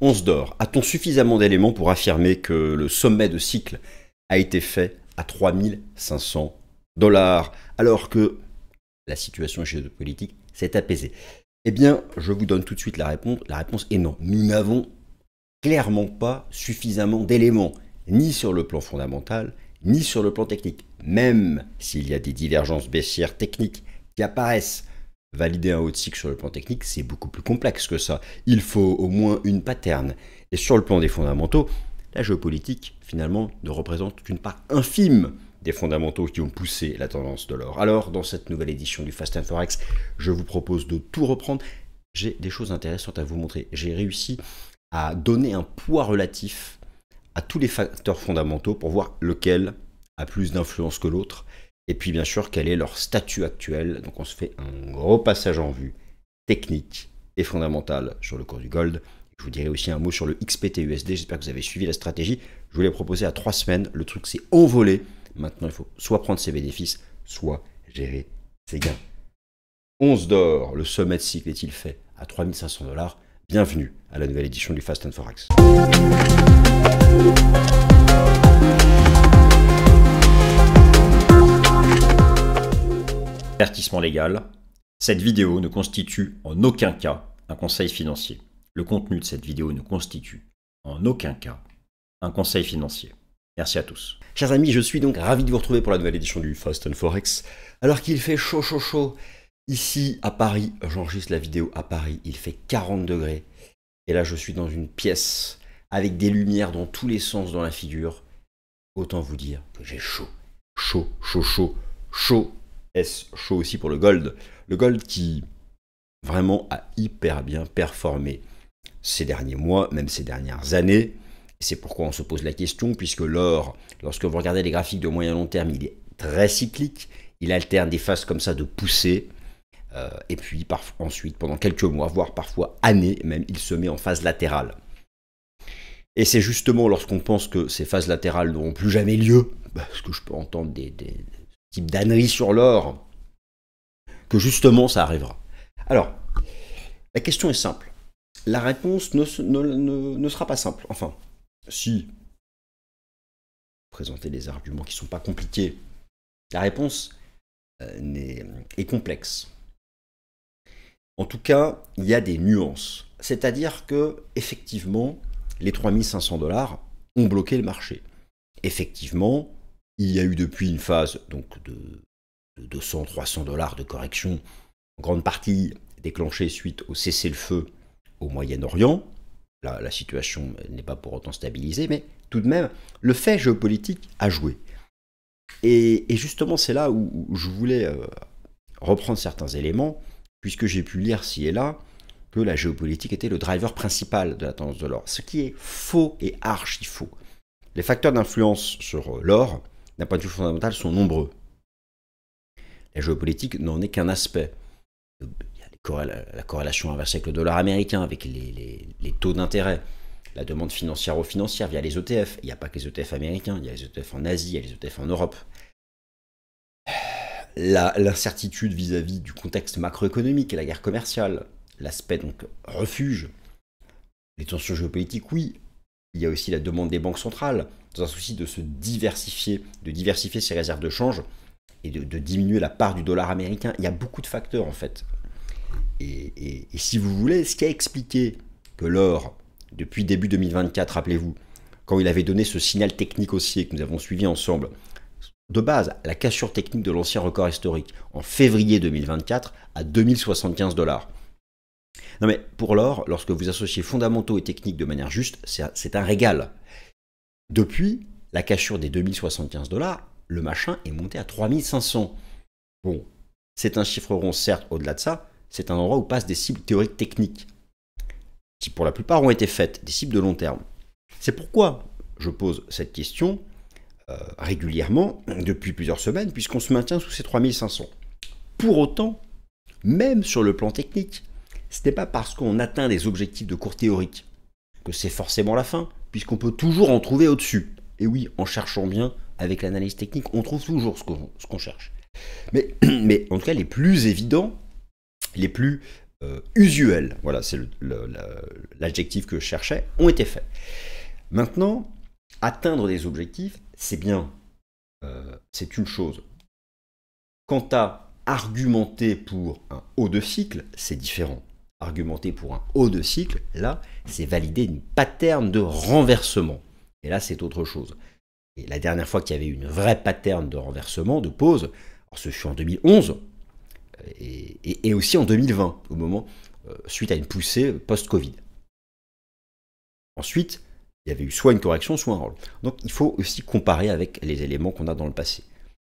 Once d'or, a-t-on suffisamment d'éléments pour affirmer que le sommet de cycle a été fait à 3500 $, alors que la situation géopolitique s'est apaisée? Eh bien, je vous donne tout de suite la réponse. La réponse est non. Nous n'avons clairement pas suffisamment d'éléments, ni sur le plan fondamental, ni sur le plan technique. Même s'il y a des divergences baissières techniques qui apparaissent, valider un haut de cycle sur le plan technique, c'est beaucoup plus complexe que ça. Il faut au moins une pattern. Et sur le plan des fondamentaux, la géopolitique, finalement, ne représente qu'une part infime des fondamentaux qui ont poussé la tendance de l'or. Alors, dans cette nouvelle édition du Fast and Forex, je vous propose de tout reprendre. J'ai des choses intéressantes à vous montrer. J'ai réussi à donner un poids relatif à tous les facteurs fondamentaux pour voir lequel a plus d'influence que l'autre. Et puis, bien sûr, quel est leur statut actuel. Donc, on se fait un gros passage en vue technique et fondamental sur le cours du gold. Je vous dirai aussi un mot sur le XPT-USD. J'espère que vous avez suivi la stratégie. Je vous l'ai proposé à 3 semaines. Le truc s'est envolé. Maintenant, il faut soit prendre ses bénéfices, soit gérer ses gains. Once d'or, le sommet de cycle est-il fait à 3500 $? Bienvenue à la nouvelle édition du Fast and Forex. Avertissement légal. Cette vidéo ne constitue en aucun cas un conseil financier. Le contenu de cette vidéo ne constitue en aucun cas un conseil financier. Merci à tous. Chers amis, je suis donc ravi de vous retrouver pour la nouvelle édition du Fast and Forex. Alors qu'il fait chaud, chaud, chaud, ici à Paris, j'enregistre la vidéo à Paris, il fait 40 degrés. Et là, je suis dans une pièce avec des lumières dans tous les sens dans la figure. Autant vous dire que j'ai chaud. Chaud, chaud, chaud, chaud. Est-ce chaud aussi pour le gold? Le gold qui vraiment a hyper bien performé ces derniers mois, même ces dernières années. C'est pourquoi on se pose la question, puisque l'or, lorsque vous regardez les graphiques de moyen long terme, il est très cyclique. Il alterne des phases comme ça de poussée. Et puis ensuite, pendant quelques mois, voire parfois années, même, il se met en phase latérale. Et c'est justement lorsqu'on pense que ces phases latérales n'auront plus jamais lieu, parce que je peux entendre des types d'âneries sur l'or, que justement ça arrivera. Alors, la question est simple. La réponse ne sera pas simple. Enfin, si présenter des arguments qui ne sont pas compliqués, la réponse est complexe. En tout cas, il y a des nuances. C'est-à-dire que, effectivement, les 3500 $ ont bloqué le marché. Effectivement, il y a eu depuis une phase donc, de 200-300 $ de correction, en grande partie déclenchée suite au cessez-le-feu au Moyen-Orient. Là, la situation n'est pas pour autant stabilisée, mais tout de même, le fait géopolitique a joué. Et justement, c'est là où je voulais reprendre certains éléments, puisque j'ai pu lire ci et là que la géopolitique était le driver principal de la tendance de l'or, ce qui est faux et archi faux. Les facteurs d'influence sur l'or, d'un point de vue fondamental, sont nombreux. La géopolitique n'en est qu'un aspect. Il y a la corrélation inversée avec le dollar américain, avec les taux d'intérêt, la demande financière via les ETF. Il n'y a pas que les ETF américains, il y a les ETF en Asie, il y a les ETF en Europe. L'incertitude vis-à-vis du contexte macroéconomique et la guerre commerciale, l'aspect donc refuge, les tensions géopolitiques, oui. Il y a aussi la demande des banques centrales, dans un souci de se diversifier, ses réserves de change et de diminuer la part du dollar américain. Il y a beaucoup de facteurs en fait. Et si vous voulez, ce qui a expliqué que l'or, depuis début 2024, rappelez-vous, quand il avait donné ce signal technique haussier que nous avons suivi ensemble, de base, la cassure technique de l'ancien record historique en février 2024 à 2075 $. Non mais pour l'or, lorsque vous associez fondamentaux et techniques de manière juste, c'est un régal. Depuis la cassure des 2075 $, le machin est monté à 3500. Bon, c'est un chiffre rond, certes, au-delà de ça, c'est un endroit où passent des cibles théoriques techniques, qui pour la plupart ont été faites, des cibles de long terme. C'est pourquoi je pose cette question régulièrement, depuis plusieurs semaines, puisqu'on se maintient sous ces 3500. Pour autant, même sur le plan technique, ce n'est pas parce qu'on atteint des objectifs de cours théoriques que c'est forcément la fin, puisqu'on peut toujours en trouver au-dessus. Et oui, en cherchant bien, avec l'analyse technique, on trouve toujours ce qu'on cherche. Mais en tout cas, les plus évidents, les plus usuels, voilà, c'est l'adjectif que je cherchais, ont été faits. Maintenant, atteindre des objectifs, c'est bien, c'est une chose. Quant à argumenter pour un haut de cycle, c'est différent. Argumenter pour un haut de cycle, là, c'est valider une pattern de renversement. Et là, c'est autre chose. Et la dernière fois qu'il y avait une vraie pattern de renversement, de pause, ce fut en 2011 et aussi en 2020, au moment, suite à une poussée post-Covid. Ensuite, il y avait eu soit une correction, soit un roll. Donc, il faut aussi comparer avec les éléments qu'on a dans le passé.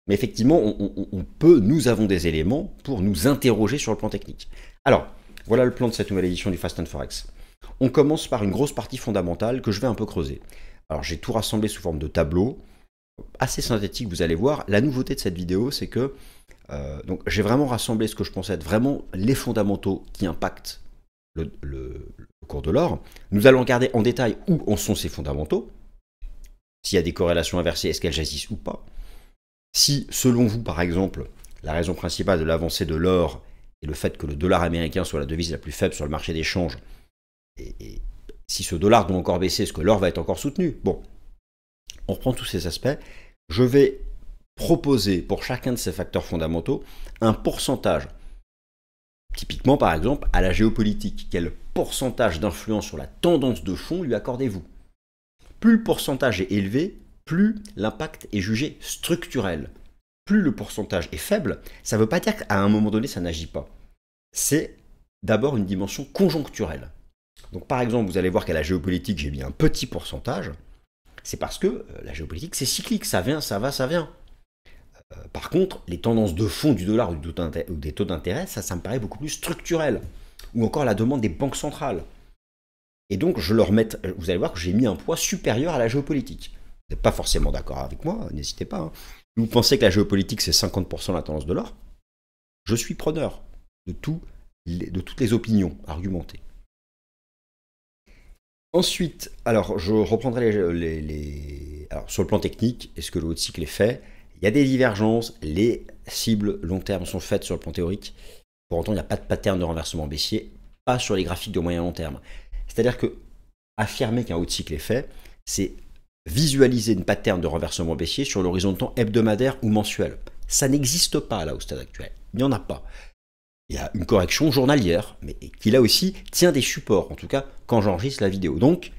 Mais effectivement, nous avons des éléments pour nous interroger sur le plan technique. Alors, voilà le plan de cette nouvelle édition du Fast and Forex. On commence par une grosse partie fondamentale que je vais un peu creuser. Alors, j'ai tout rassemblé sous forme de tableau, assez synthétique, vous allez voir. La nouveauté de cette vidéo, c'est que donc j'ai vraiment rassemblé ce que je pensais être vraiment les fondamentaux qui impactent le cours de l'or. Nous allons regarder en détail où en sont ces fondamentaux, s'il y a des corrélations inversées, est-ce qu'elles jaillissent ou pas. Si, selon vous, par exemple, la raison principale de l'avancée de l'or est le fait que le dollar américain soit la devise la plus faible sur le marché d'échange, et si ce dollar doit encore baisser, est-ce que l'or va être encore soutenu? Bon, on reprend tous ces aspects. Je vais proposer pour chacun de ces facteurs fondamentaux un pourcentage. Typiquement, par exemple, à la géopolitique, quel pourcentage d'influence sur la tendance de fond lui accordez-vous? Plus le pourcentage est élevé, plus l'impact est jugé structurel. Plus le pourcentage est faible, ça ne veut pas dire qu'à un moment donné, ça n'agit pas. C'est d'abord une dimension conjoncturelle. Donc par exemple, vous allez voir qu'à la géopolitique, j'ai mis un petit pourcentage. C'est parce que la géopolitique, c'est cyclique, ça vient, ça va, ça vient. Par contre, les tendances de fond du dollar ou des taux d'intérêt, ça me paraît beaucoup plus structurel. Ou encore la demande des banques centrales. Et donc, vous allez voir que j'ai mis un poids supérieur à la géopolitique. Vous n'êtes pas forcément d'accord avec moi, n'hésitez pas. Vous pensez que la géopolitique, c'est 50% de la tendance de l'or? Je suis preneur de toutes les opinions argumentées. Ensuite, alors je reprendrai alors, sur le plan technique, est-ce que le haut de cycle est fait? Il y a des divergences, les cibles long terme sont faites sur le plan théorique. Pour autant, il n'y a pas de pattern de renversement baissier, pas sur les graphiques de moyen long terme. C'est-à-dire que affirmer qu'un haut de cycle est fait, c'est visualiser une pattern de renversement baissier sur l'horizon de temps hebdomadaire ou mensuel. Ça n'existe pas là au stade actuel. Il n'y en a pas. Il y a une correction journalière, mais qui là aussi tient des supports, en tout cas quand j'enregistre la vidéo. Donc,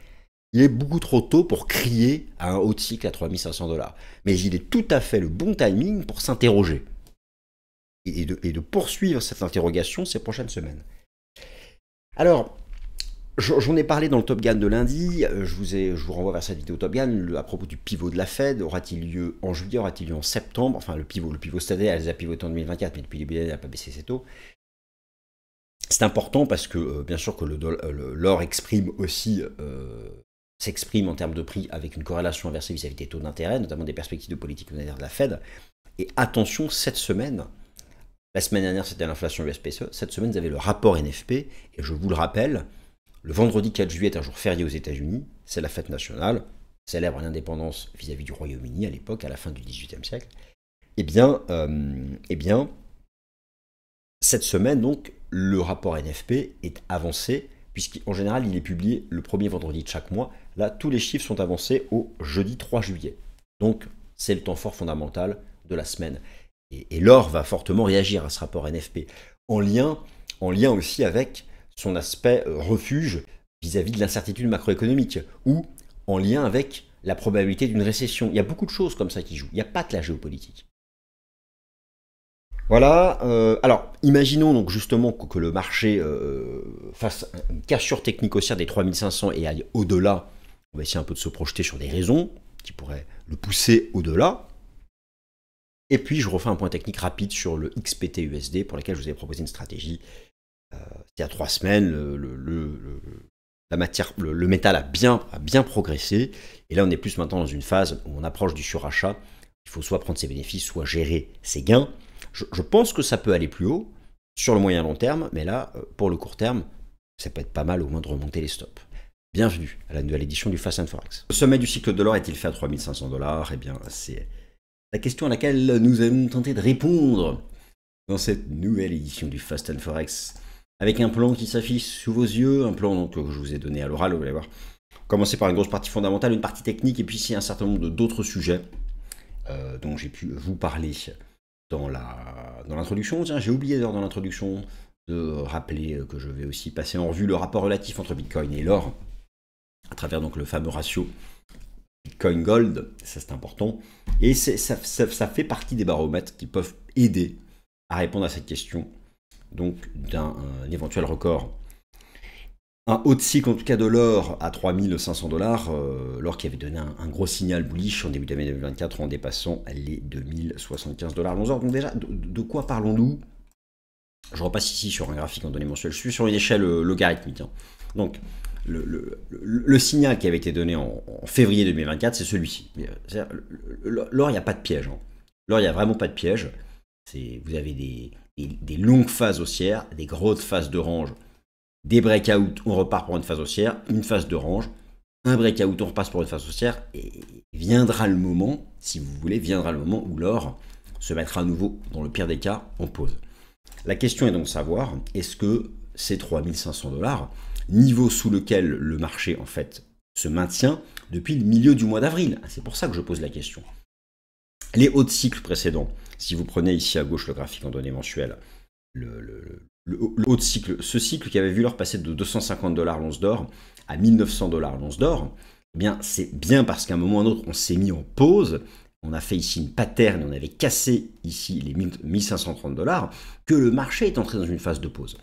il est beaucoup trop tôt pour crier à un haut de cycle à 3500 $. Mais il est tout à fait le bon timing pour s'interroger et de poursuivre cette interrogation ces prochaines semaines. Alors, j'en ai parlé dans le Top Gun de lundi, je vous renvoie vers cette vidéo Top Gun, à propos du pivot de la Fed, aura-t-il lieu en juillet, aura-t-il lieu en septembre? Enfin, le pivot cette année, elle a pivoté en 2024, mais depuis le début de l'année, elle n'a pas baissé ses taux. C'est important parce que, bien sûr, que l'or s'exprime en termes de prix avec une corrélation inversée vis-à-vis des taux d'intérêt, notamment des perspectives de politique monétaire de la Fed. Et attention, cette semaine, la semaine dernière c'était l'inflation USPCE, cette semaine vous avez le rapport NFP, et je vous le rappelle, le vendredi 4 juillet est un jour férié aux États-Unis, c'est la fête nationale, célèbre l'indépendance vis-à-vis du Royaume-Uni à l'époque, à la fin du XVIIIe siècle. Eh bien, cette semaine, donc, le rapport NFP est avancé, puisqu'en général, il est publié le premier vendredi de chaque mois. Là, tous les chiffres sont avancés au jeudi 3 juillet. Donc, c'est le temps fort fondamental de la semaine. Et l'or va fortement réagir à ce rapport NFP, en lien aussi avec son aspect refuge vis-à-vis de l'incertitude macroéconomique, ou en lien avec la probabilité d'une récession. Il y a beaucoup de choses comme ça qui jouent. Il n'y a pas que la géopolitique. Voilà, alors imaginons donc justement que le marché fasse une cassure technique haussière des 3500 et aille au-delà. On va essayer un peu de se projeter sur des raisons qui pourraient le pousser au-delà. Et puis je refais un point technique rapide sur le XPT-USD pour lequel je vous ai proposé une stratégie. Il y a 3 semaines, le métal a bien progressé. Et là on est plus maintenant dans une phase où on approche du surachat. Il faut soit prendre ses bénéfices, soit gérer ses gains. Je pense que ça peut aller plus haut sur le moyen long terme, mais là, pour le court terme, ça peut être pas mal au moins de remonter les stops. Bienvenue à la nouvelle édition du Fast and Forex. Le sommet du cycle de l'or est-il fait à 3500 $? Eh bien, c'est la question à laquelle nous allons tenter de répondre dans cette nouvelle édition du Fast and Forex. avec un plan qui s'affiche sous vos yeux, un plan donc, que je vous ai donné à l'oral, vous allez voir. Commencer par une grosse partie fondamentale, une partie technique, et puis ici un certain nombre d'autres sujets dont j'ai pu vous parler dans l'introduction. Tiens, j'ai oublié d'ailleurs dans l'introduction de rappeler que je vais aussi passer en revue le rapport relatif entre Bitcoin et l'or, à travers donc le fameux ratio Bitcoin Gold, ça c'est important, et ça fait partie des baromètres qui peuvent aider à répondre à cette question, donc d'un éventuel record. Un haut de cycle en tout cas de l'or à 3500 $, l'or qui avait donné un gros signal bullish en début d'année 2024 en dépassant les 2075 $ l'once d'or. Donc déjà, de quoi parlons-nous? Je repasse ici sur un graphique en données mensuelles, je suis sur une échelle logarithmique. Hein. Donc, le signal qui avait été donné en février 2024, c'est celui-ci. L'or, il n'y a pas de piège. Hein. L'or, il n'y a vraiment pas de piège. Vous avez des longues phases haussières, des grosses phases de range, des breakouts, on repart pour une phase haussière, une phase de range, un breakout, on repasse pour une phase haussière, et viendra le moment, si vous voulez, viendra le moment où l'or se mettra à nouveau, dans le pire des cas, en pause. La question est donc de savoir, est-ce que ces 3500 $, niveau sous lequel le marché en fait se maintient depuis le milieu du mois d'avril? C'est pour ça que je pose la question. Les hauts de cycle précédents, si vous prenez ici à gauche le graphique en données mensuelles, le haut de cycle, ce cycle qui avait vu l'or passer de 250 $ l'once d'or à 1900 $ l'once d'or, eh bien c'est bien parce qu'à un moment ou à un autre on s'est mis en pause, on a fait ici une pattern, on avait cassé ici les 1530 $ que le marché est entré dans une phase de pause.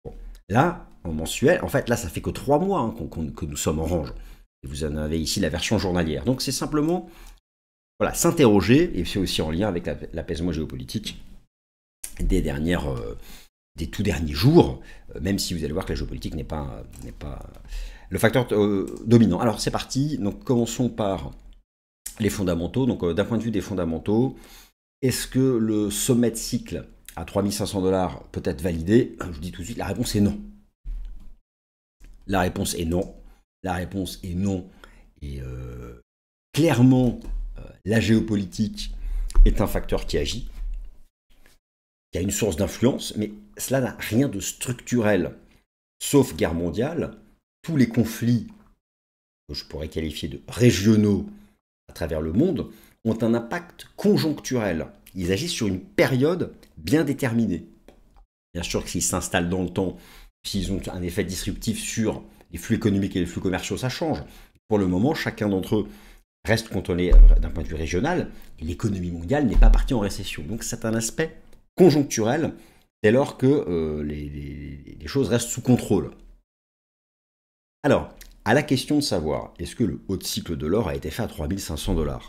Bon, là, en mensuel, en fait là ça fait que 3 mois hein, que nous sommes en range. Et vous en avez ici la version journalière. Donc c'est simplement voilà, s'interroger, et c'est aussi en lien avec l'apaisement géopolitique des tout derniers jours, même si vous allez voir que la géopolitique n'est pas le facteur dominant. Alors c'est parti, donc commençons par les fondamentaux. Donc d'un point de vue des fondamentaux, est-ce que le sommet de cycle à 3500 $ peut être validé? Je vous dis tout de suite, la réponse est non. La réponse est non. La réponse est non. Et clairement, la géopolitique est un facteur qui agit, qui a une source d'influence, mais cela n'a rien de structurel. Sauf guerre mondiale, tous les conflits que je pourrais qualifier de régionaux à travers le monde ont un impact conjoncturel. Ils agissent sur une période bien déterminée. Bien sûr que s'ils s'installent dans le temps, s'ils ont un effet disruptif sur les flux économiques et les flux commerciaux, ça change. Pour le moment, chacun d'entre eux reste contrôlé d'un point de vue régional, et l'économie mondiale n'est pas partie en récession. Donc c'est un aspect conjoncturel dès lors que les choses restent sous contrôle. Alors, à la question de savoir, est-ce que le haut de cycle de l'or a été fait à 3500 $?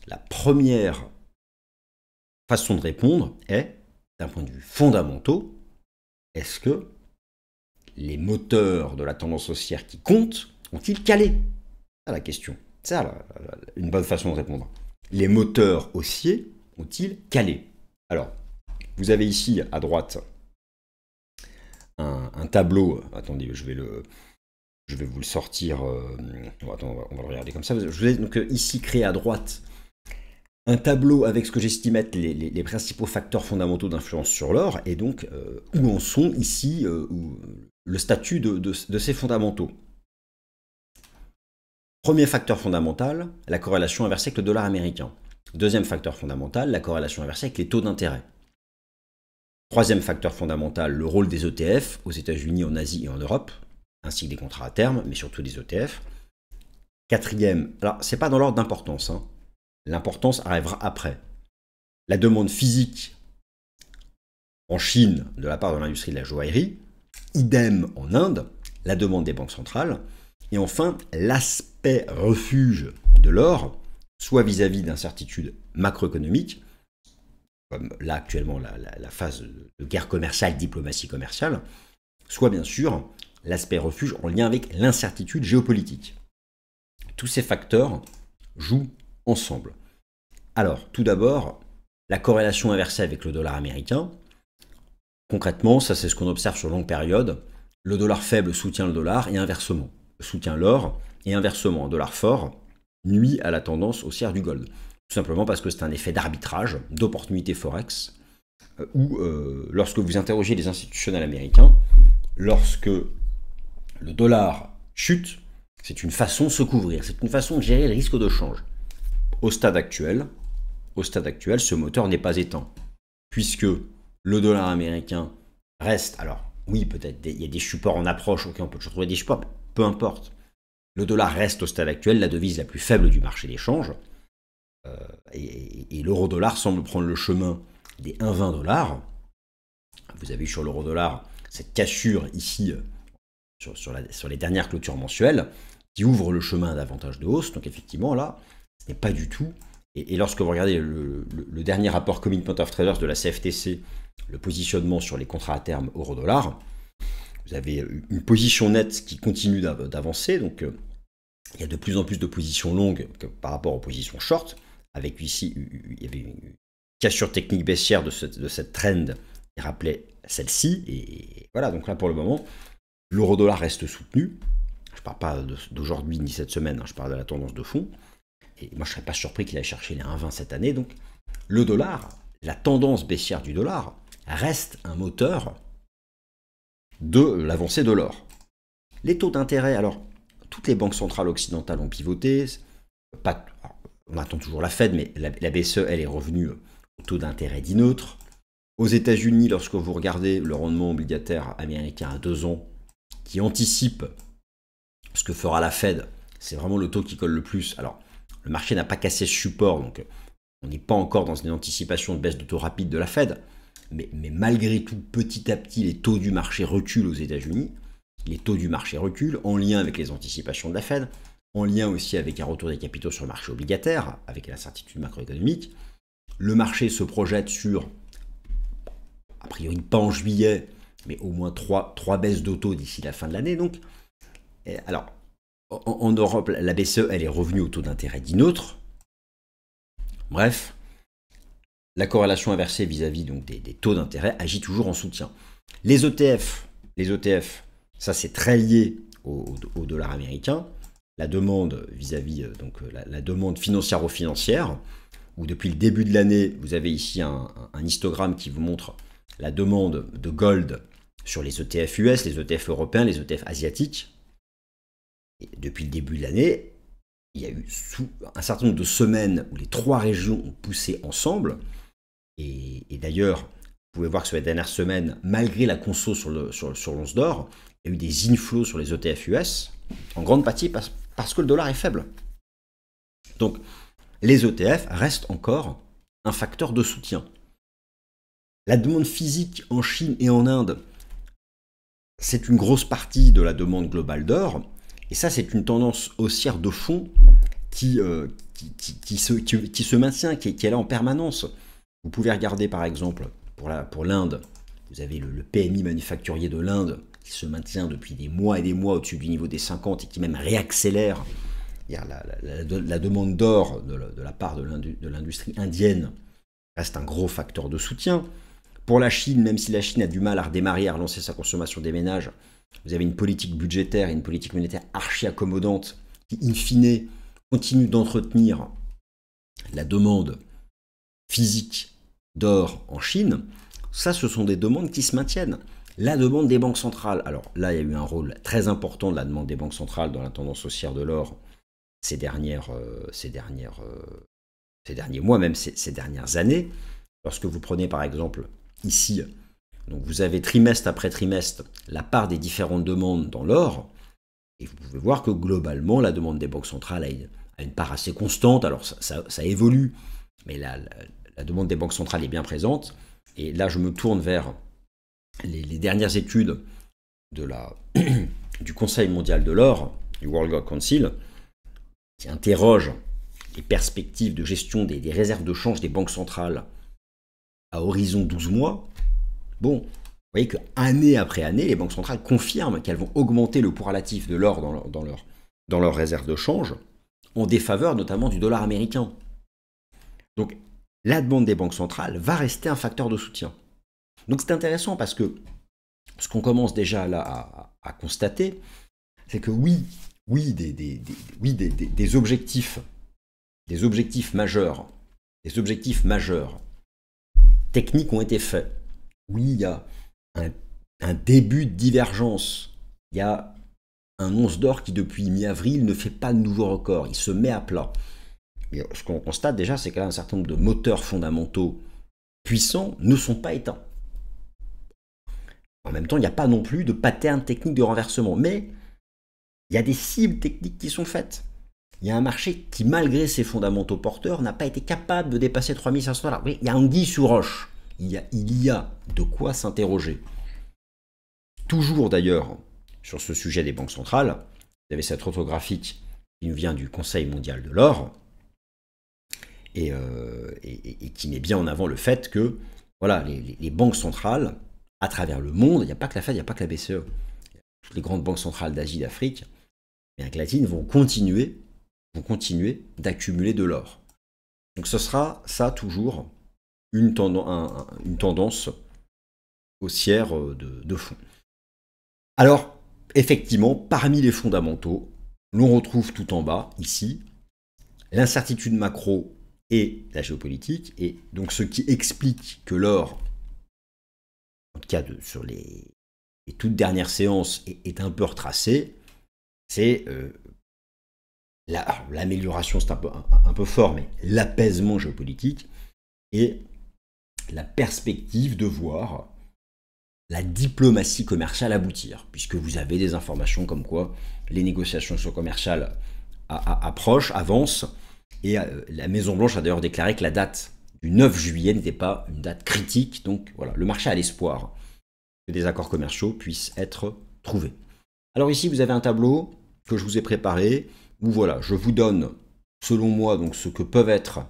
La première façon de répondre est, d'un point de vue fondamental, est-ce que les moteurs de la tendance haussière qui comptent ont-ils calé? C'est la question. C'est ça une bonne façon de répondre. Les moteurs haussiers ont-ils calé? Alors, vous avez ici à droite un tableau. Attendez, je vais vous le sortir. Attends, on va le regarder comme ça. Je vous ai donc ici créé à droite un tableau avec ce que j'estime être les principaux facteurs fondamentaux d'influence sur l'or, et donc où en sont ici le statut de ces fondamentaux. Premier facteur fondamental, la corrélation inversée avec le dollar américain. Deuxième facteur fondamental, la corrélation inversée avec les taux d'intérêt. Troisième facteur fondamental, le rôle des ETF aux États-Unis, en Asie et en Europe, ainsi que des contrats à terme, mais surtout des ETF. Quatrième, alors c'est pas dans l'ordre d'importance, hein. L'importance arrivera après. La demande physique en Chine de la part de l'industrie de la joaillerie, idem en Inde, la demande des banques centrales, et enfin l'aspect refuge de l'or, soit vis-à-vis d'incertitudes macroéconomiques, comme là actuellement la phase de guerre commerciale, diplomatie commerciale, soit bien sûr l'aspect refuge en lien avec l'incertitude géopolitique. Tous ces facteurs jouent ensemble. Alors, tout d'abord, la corrélation inversée avec le dollar américain. Concrètement, ça c'est ce qu'on observe sur longue période. Le dollar faible soutient le dollar et inversement. Soutient l'or et inversement. Un dollar fort nuit à la tendance haussière du gold. Tout simplement parce que c'est un effet d'arbitrage, d'opportunité forex, où lorsque vous interrogez les institutionnels américains, lorsque le dollar chute, c'est une façon de se couvrir, c'est une façon de gérer le risque de change. Au stade actuel, ce moteur n'est pas éteint, puisque le dollar américain reste, alors oui, peut-être il y a des supports en approche, ok, on peut toujours trouver des supports, peu importe. Le dollar reste au stade actuel la devise la plus faible du marché des changes, et l'euro-dollar semble prendre le chemin des 1,20 $. Vous avez eu sur l'euro-dollar cette cassure ici sur les dernières clôtures mensuelles qui ouvre le chemin davantage de hausse. Donc effectivement là, ce n'est pas du tout. Et lorsque vous regardez le dernier rapport Commitment of Traders de la CFTC, le positionnement sur les contrats à terme euro-dollar, vous avez une position nette qui continue d'avancer. Donc il y a de plus en plus de positions longues par rapport aux positions short. Avec ici, il y avait une cassure technique baissière de cette trend qui rappelait celle-ci. Et voilà, donc là pour le moment, l'euro-dollar reste soutenu. Je ne parle pas d'aujourd'hui ni cette semaine, je parle de la tendance de fond. Et moi, je ne serais pas surpris qu'il aille chercher les 1,20 cette année. Donc, le dollar, la tendance baissière du dollar, reste un moteur de l'avancée de l'or. Les taux d'intérêt, alors, toutes les banques centrales occidentales ont pivoté. On attend toujours la Fed, mais la BCE, elle est revenue au taux d'intérêt dit neutre. Aux États-Unis, lorsque vous regardez le rendement obligataire américain à 2 ans, qui anticipe ce que fera la Fed, c'est vraiment le taux qui colle le plus. Alors, le marché n'a pas cassé ce support, donc on n'est pas encore dans une anticipation de baisse de taux rapide de la Fed. Mais malgré tout, petit à petit, les taux du marché reculent aux États-Unis. Les taux du marché reculent en lien avec les anticipations de la Fed, en lien aussi avec un retour des capitaux sur le marché obligataire, avec l'incertitude macroéconomique. Le marché se projette sur, a priori pas en juillet, mais au moins 3 baisses de taux d'ici la fin de l'année. Donc, alors, en Europe, la BCE, elle est revenue au taux d'intérêt dit neutre. Bref, la corrélation inversée vis-à-vis donc des taux d'intérêt agit toujours en soutien. Les ETF, ça c'est très lié au dollar américain. La demande vis-à-vis donc la demande financière, où depuis le début de l'année, vous avez ici un histogramme qui vous montre la demande de gold sur les ETF US, les ETF européens, les ETF asiatiques. Et depuis le début de l'année, il y a eu un certain nombre de semaines où les 3 régions ont poussé ensemble. Et d'ailleurs, vous pouvez voir que sur les dernières semaines, malgré la conso sur l'once d'or, il y a eu des inflows sur les ETF US, en grande partie parce que le dollar est faible. Donc, les ETF restent encore un facteur de soutien. La demande physique en Chine et en Inde, c'est une grosse partie de la demande globale d'or. Et ça, c'est une tendance haussière de fond qui se maintient, qui est là en permanence. Vous pouvez regarder par exemple pour l'Inde, vous avez le PMI manufacturier de l'Inde qui se maintient depuis des mois et des mois au-dessus du niveau des 50 et qui même réaccélère. La demande d'or de la part de l'industrie indienne reste un gros facteur de soutien. Pour la Chine, même si la Chine a du mal à redémarrer, à relancer sa consommation des ménages, vous avez une politique budgétaire et une politique monétaire archi accommodante qui, in fine, continue d'entretenir la demande physique d'or en Chine. Ça, ce sont des demandes qui se maintiennent. La demande des banques centrales, alors là, il y a eu un rôle très important de la demande des banques centrales dans la tendance haussière de l'or ces derniers mois, même ces dernières années. Lorsque vous prenez par exemple ici, donc vous avez trimestre après trimestre la part des différentes demandes dans l'or, et vous pouvez voir que globalement, la demande des banques centrales a une part assez constante. Alors ça évolue, mais la demande des banques centrales est bien présente. Et là, je me tourne vers les dernières études du Conseil mondial de l'or, du World Gold Council, qui interroge les perspectives de gestion des réserves de change des banques centrales à horizon 12 mois. Bon, vous voyez que année après année, les banques centrales confirment qu'elles vont augmenter le poids relatif de l'or dans leurs réserves de change, en défaveur notamment du dollar américain. Donc, la demande des banques centrales va rester un facteur de soutien. Donc, c'est intéressant parce que ce qu'on commence déjà là à constater, c'est que des objectifs majeurs techniques ont été faits. Oui, il y a un début de divergence. Il y a un once d'or qui, depuis mi-avril, ne fait pas de nouveau record. Il se met à plat. Mais ce qu'on constate déjà, c'est qu'un certain nombre de moteurs fondamentaux puissants ne sont pas éteints. En même temps, il n'y a pas non plus de pattern technique de renversement. Mais il y a des cibles techniques qui sont faites. Il y a un marché qui, malgré ses fondamentaux porteurs, n'a pas été capable de dépasser 3500 $. Oui, il y a anguille sous roche. Il y a de quoi s'interroger. Toujours d'ailleurs, sur ce sujet des banques centrales, vous avez cette orthographique qui nous vient du Conseil mondial de l'or et qui met bien en avant le fait que voilà, les banques centrales, à travers le monde, il n'y a pas que la Fed, il n'y a pas que la BCE, toutes les grandes banques centrales d'Asie, d'Afrique, l'Amérique latine vont continuer d'accumuler de l'or. Donc ce sera ça toujours une tendance haussière de fond. Alors, effectivement, parmi les fondamentaux, l'on retrouve tout en bas, ici, l'incertitude macro et la géopolitique, et donc ce qui explique que l'or, en tout cas sur les toutes dernières séances, est un peu retracé, c'est l'amélioration, c'est un peu fort, mais l'apaisement géopolitique et la perspective de voir la diplomatie commerciale aboutir, puisque vous avez des informations comme quoi les négociations commerciales approchent, avancent, et la Maison-Blanche a d'ailleurs déclaré que la date du 9 juillet n'était pas une date critique, donc voilà, le marché a l'espoir que des accords commerciaux puissent être trouvés. Alors ici, vous avez un tableau que je vous ai préparé, où voilà, je vous donne, selon moi, donc ce que peuvent être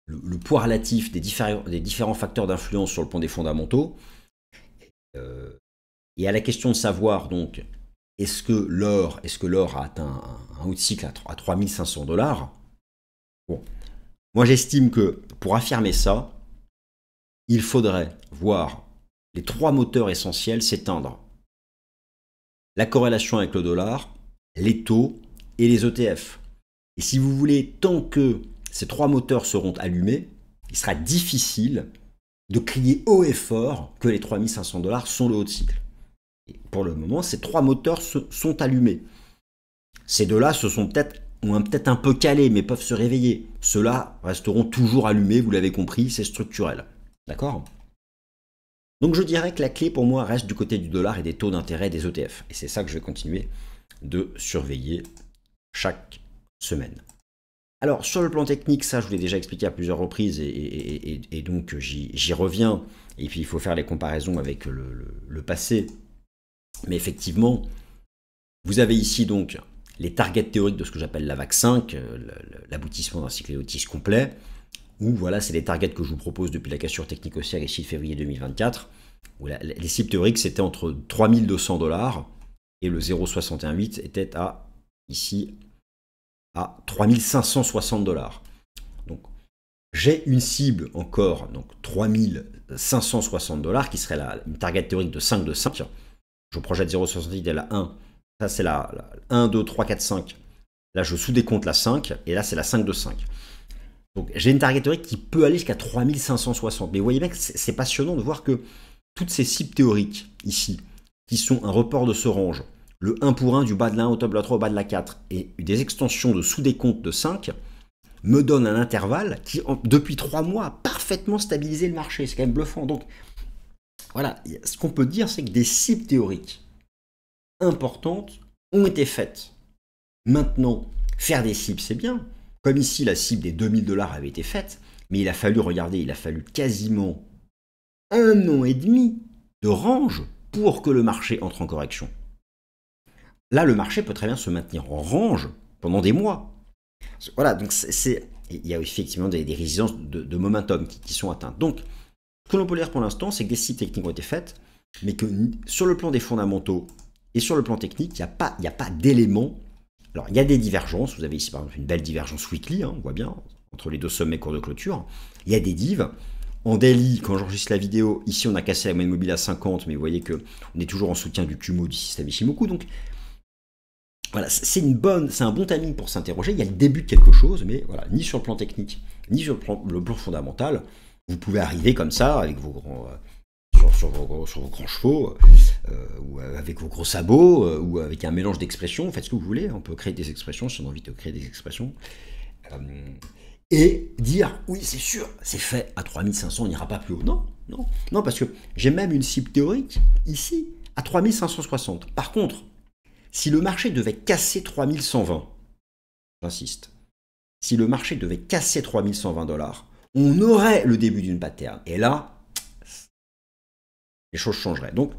le poids relatif des différents facteurs d'influence sur le plan des fondamentaux. Et à la question de savoir, donc, est-ce que l'or a atteint un haut de cycle à 3500 $? Bon, moi j'estime que pour affirmer ça, il faudrait voir les trois moteurs essentiels s'éteindre. La corrélation avec le dollar, les taux et les ETF. Et si vous voulez, tant que ces trois moteurs seront allumés, il sera difficile de crier haut et fort que les 3500 $ sont le haut de cycle. Et pour le moment, ces trois moteurs sont allumés. Ces deux-là ont peut-être un peu calé, mais peuvent se réveiller. Ceux-là resteront toujours allumés, vous l'avez compris, c'est structurel. D'accord ? Donc je dirais que la clé pour moi reste du côté du dollar et des taux d'intérêt des ETF. Et c'est ça que je vais continuer de surveiller chaque semaine. Alors sur le plan technique, ça je vous l'ai déjà expliqué à plusieurs reprises et donc j'y reviens. Et puis il faut faire les comparaisons avec le passé. Mais effectivement, vous avez ici donc les targets théoriques de ce que j'appelle la vague 5, l'aboutissement d'un cycle haussier complet, où voilà, c'est les targets que je vous propose depuis la cassure technique haussière ici de février 2024, où les cibles théoriques c'était entre 3200 $ et le 0,618 était ici à 3560 $. Donc j'ai une cible encore, donc 3560 $ qui serait une target théorique de 5 de 5. Je projette 0,68 et la 1. Ça, c'est la 1, 2, 3, 4, 5. Là, je sous-décompte la 5. Et là, c'est la 5 de 5. Donc, j'ai une target théorique qui peut aller jusqu'à 3560. Mais vous voyez bien que c'est passionnant de voir que toutes ces cibles théoriques, ici, qui sont un report de ce range, le 1 pour 1 du bas de la 1 au top de la 3 au bas de la 4, et des extensions de sous-décompte de 5, me donnent un intervalle qui, depuis 3 mois, a parfaitement stabilisé le marché. C'est quand même bluffant. Donc, voilà, ce qu'on peut dire, c'est que des cibles théoriques importantes ont été faites. Maintenant, faire des cibles, c'est bien. Comme ici, la cible des 2000 $ avait été faite, mais il a fallu quasiment 1 an et demi de range pour que le marché entre en correction. Là, le marché peut très bien se maintenir en range pendant des mois. Voilà, donc il y a effectivement des résistances de momentum qui sont atteintes. Donc, ce que l'on peut lire pour l'instant, c'est que des cibles techniques ont été faites, mais que sur le plan des fondamentaux et sur le plan technique, il n'y a pas d'éléments. Alors, il y a des divergences. Vous avez ici, par exemple, une belle divergence weekly, on voit bien, entre les deux sommets cours de clôture. Il y a des divs. En daily, quand j'enregistre la vidéo, ici, on a cassé la moyenne mobile à 50, mais vous voyez qu'on est toujours en soutien du Kumo, du système Ichimoku. Donc, voilà, c'est un bon timing pour s'interroger. Il y a le début de quelque chose, mais voilà, ni sur le plan technique, ni sur le plan fondamental, vous pouvez arriver comme ça, avec vos grands sur vos grands chevaux, ou avec vos gros sabots, ou avec un mélange d'expressions, faites ce que vous voulez, on peut créer des expressions si on a envie de créer des expressions. Et dire, oui, c'est sûr, c'est fait, à 3500, on n'ira pas plus haut. Non, non, non, parce que j'ai même une cible théorique, ici, à 3560. Par contre, si le marché devait casser 3120, j'insiste, si le marché devait casser 3120 $, on aurait le début d'une pattern. Et là, les choses changeraient. Donc,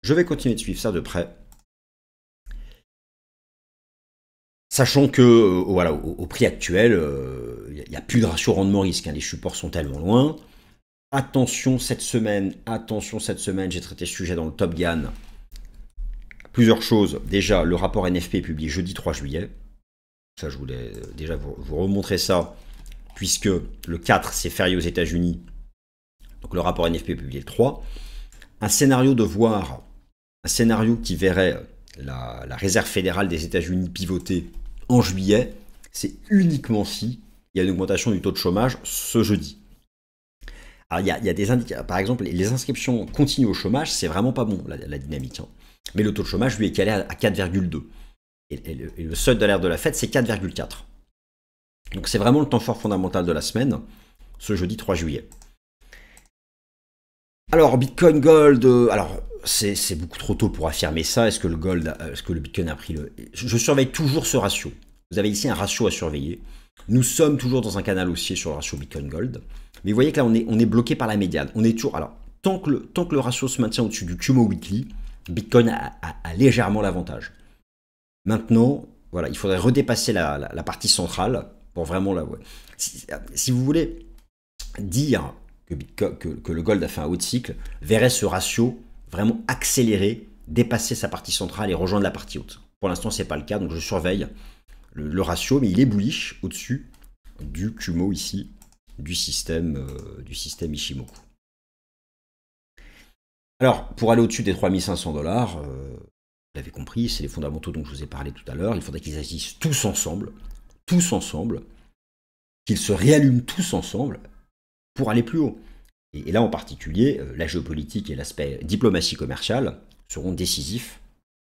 je vais continuer de suivre ça de près. Sachant que, voilà, au prix actuel, il n'y a plus de ratio rendement-risque. Hein, les supports sont tellement loin. Attention cette semaine, j'ai traité ce sujet dans le Top Gun. Plusieurs choses. Déjà, le rapport NFP est publié jeudi 3 juillet. Ça, je voulais déjà vous remontrer ça, puisque le 4, c'est férié aux États-Unis. Donc le rapport NFP est publié le 3. Un scénario qui verrait la Réserve fédérale des États-Unis pivoter en juillet, c'est uniquement si il y a une augmentation du taux de chômage ce jeudi. Alors il y a des indicateurs, par exemple, les inscriptions continues au chômage, c'est vraiment pas bon, la dynamique. Hein. Mais le taux de chômage, lui, est calé à 4,2. Et le seuil d'alerte de la Fed, c'est 4,4. Donc c'est vraiment le temps fort fondamental de la semaine, ce jeudi 3 juillet. Alors, Bitcoin Gold, alors c'est beaucoup trop tôt pour affirmer ça. Est-ce que le Bitcoin a pris le... Je surveille toujours ce ratio. Vous avez ici un ratio à surveiller. Nous sommes toujours dans un canal haussier sur le ratio Bitcoin Gold. Mais vous voyez que là, on est bloqué par la médiane. On est toujours... Alors, tant que le ratio se maintient au-dessus du Kumo Weekly, Bitcoin a légèrement l'avantage. Maintenant, voilà, il faudrait redépasser la partie centrale pour vraiment la... Ouais. Si vous voulez dire que le gold a fait un haut de cycle, verrait ce ratio vraiment accélérer, dépasser sa partie centrale et rejoindre la partie haute. Pour l'instant, ce n'est pas le cas, donc je surveille le ratio, mais il est bullish au-dessus du Kumo ici, du système Ishimoku. Alors, pour aller au-dessus des 3500 $, vous l'avez compris, c'est les fondamentaux dont je vous ai parlé tout à l'heure, il faudrait qu'ils agissent tous ensemble, qu'ils se réallument tous ensemble pour aller plus haut. Et là, en particulier, la géopolitique et l'aspect diplomatie commerciale seront décisifs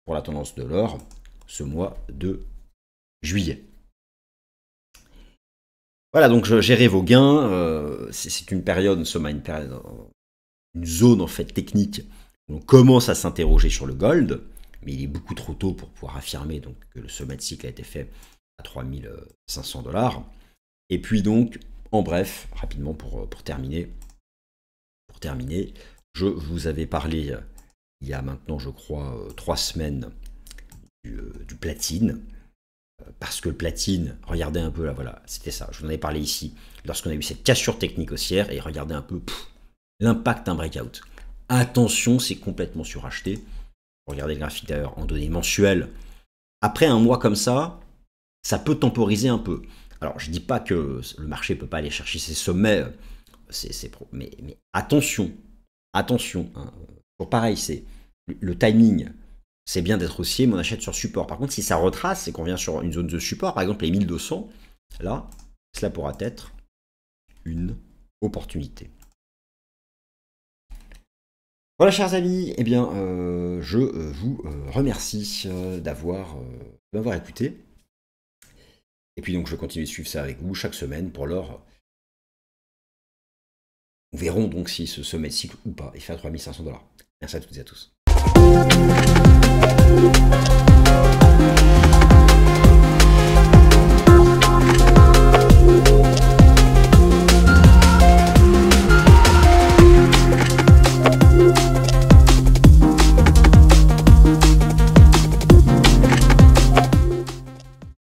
pour la tendance de l'or ce mois de juillet. Voilà, donc gérez vos gains. C'est une période, nous sommes à une zone en fait technique où on commence à s'interroger sur le gold, mais il est beaucoup trop tôt pour pouvoir affirmer donc, que le sommet de cycle a été fait à 3500 $. Et puis donc, en bref, rapidement pour terminer, je vous avais parlé il y a maintenant, je crois, 3 semaines du platine. Parce que le platine, regardez un peu là, voilà, c'était ça, je vous en avais parlé ici, lorsqu'on a eu cette cassure technique haussière, et regardez un peu l'impact d'un breakout. Attention, c'est complètement suracheté. Regardez le graphique d'ailleurs en données mensuelles. Après un mois comme ça peut temporiser un peu. Alors, je ne dis pas que le marché ne peut pas aller chercher ses sommets, mais attention, hein, toujours pareil, c'est le timing, c'est bien d'être haussier, mais on achète sur support. Par contre, si ça retrace et qu'on vient sur une zone de support, par exemple les 1200, là, cela pourra être une opportunité. Voilà, chers amis, eh bien, je vous remercie d'avoir écouté. Et puis donc, je vais continuer de suivre ça avec vous chaque semaine. Pour l'heure, nous verrons donc si ce sommet de cycle ou pas est fait à 3500 $. Merci à toutes et à tous.